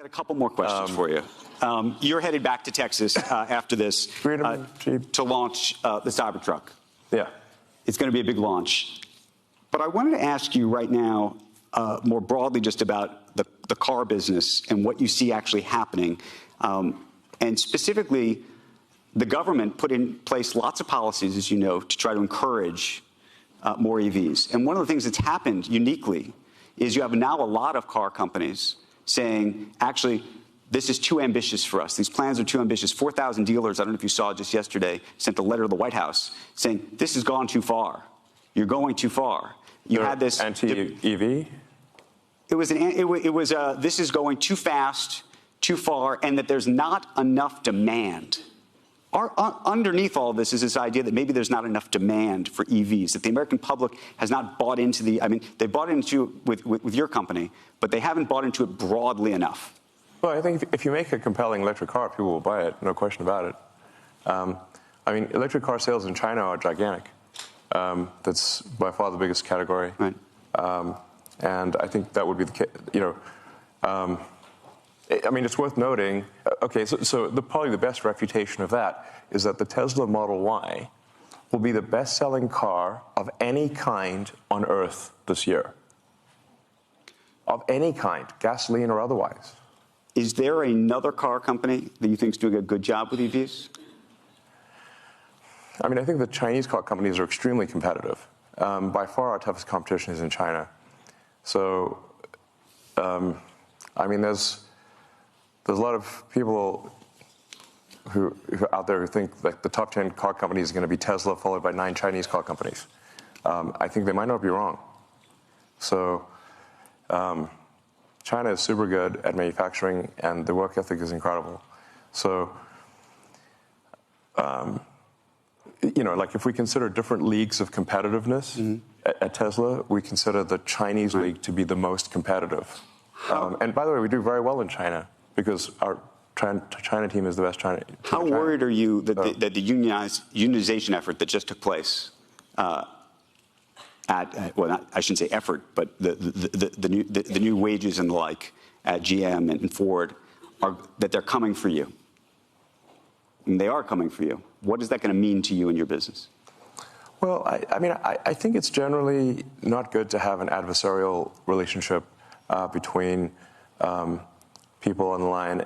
Got a couple more questions for you. You're headed back to Texas after this to launch the Cybertruck. Yeah. It's going to be a big launch. But I wanted to ask you right now more broadly just about the car business and what you see actually happening. And specifically, the government put in place lots of policies, as you know, to try to encourage more EVs. And one of the things that's happened uniquely is you have now a lot of car companies saying, actually, this is too ambitious for us. These plans are too ambitious. 4,000 dealers, I don't know if you saw just yesterday, sent a letter to the White House saying, this has gone too far. You're going too far. You had this anti-EV? This is going too fast, too far, and that there's not enough demand. Underneath all of this is this idea that maybe there's not enough demand for EVs, that the American public has not bought into they bought into it with your company, but they haven't bought into it broadly enough. Well, I think if you make a compelling electric car, people will buy it, no question about it. Electric car sales in China are gigantic. That's by far the biggest category. Right. And I think that would be the case, it's worth noting, so probably the best refutation of that is that the Tesla Model Y will be the best-selling car of any kind on Earth this year. Of any kind, gasoline or otherwise. Is there another car company that you think is doing a good job with EVs? I think the Chinese car companies are extremely competitive. By far, our toughest competition is in China. So, there's a lot of people who out there who think like the top 10 car companies are going to be Tesla, followed by 9 Chinese car companies. I think they might not be wrong. So China is super good at manufacturing, and the work ethic is incredible. So, if we consider different leagues of competitiveness at Tesla, we consider the Chinese league to be the most competitive. And by the way, we do very well in China, because our China team is the best China team. How worried are you that the unionization effort that just took place I shouldn't say effort, but the new wages and the like at GM and Ford, that they're coming for you? And they are coming for you. What is that going to mean to you and your business? Well, I think it's generally not good to have an adversarial relationship between people on the line,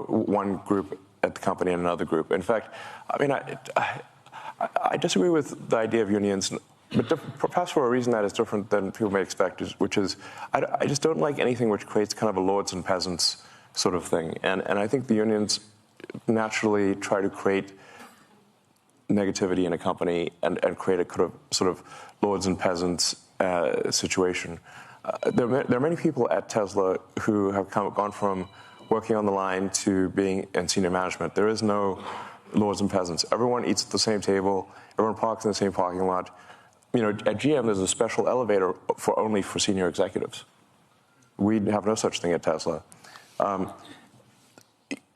one group at the company and another group. In fact, I disagree with the idea of unions, but perhaps for a reason that is different than people may expect, which is I just don't like anything which creates kind of a lords and peasants sort of thing. And I think the unions naturally try to create negativity in a company and create a sort of lords and peasants situation. There are many people at Tesla who have gone from working on the line to being in senior management. There is no lords and peasants. Everyone eats at the same table. Everyone parks in the same parking lot. At GM, there's a special elevator only for senior executives. We have no such thing at Tesla. And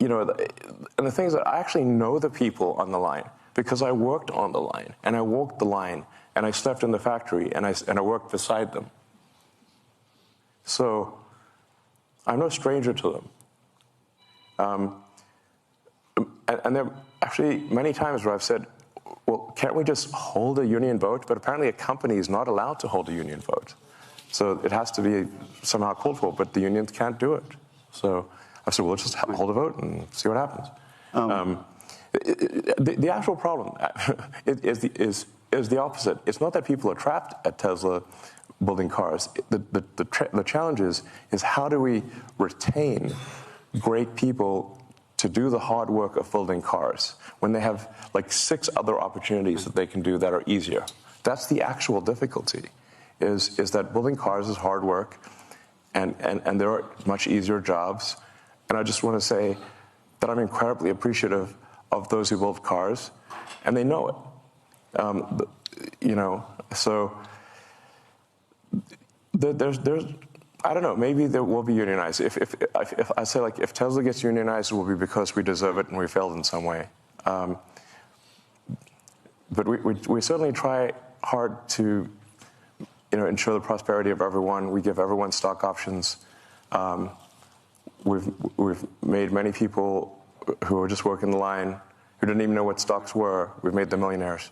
the thing is that I actually know the people on the line because I worked on the line, and I walked the line, and I slept in the factory, and I worked beside them. So I'm no stranger to them. And there are actually many times where I've said, well, can't we just hold a union vote? But apparently a company is not allowed to hold a union vote. So it has to be somehow called for, but the unions can't do it. So I said, well, let's just hold a vote and see what happens. The actual problem is the opposite. It's not that people are trapped at Tesla building cars. The challenge is how do we retain great people to do the hard work of building cars when they have like 6 other opportunities that they can do that are easier? That's the actual difficulty, is that building cars is hard work, and there are much easier jobs. And I just want to say that I'm incredibly appreciative of those who build cars, and they know it. So there's I don't know, maybe there will be unionized. If I say, like, if Tesla gets unionized, it will be because we deserve it and we failed in some way. But we certainly try hard to, ensure the prosperity of everyone. We give everyone stock options. we've made many people who were just working the line, who didn't even know what stocks were, we've made them millionaires.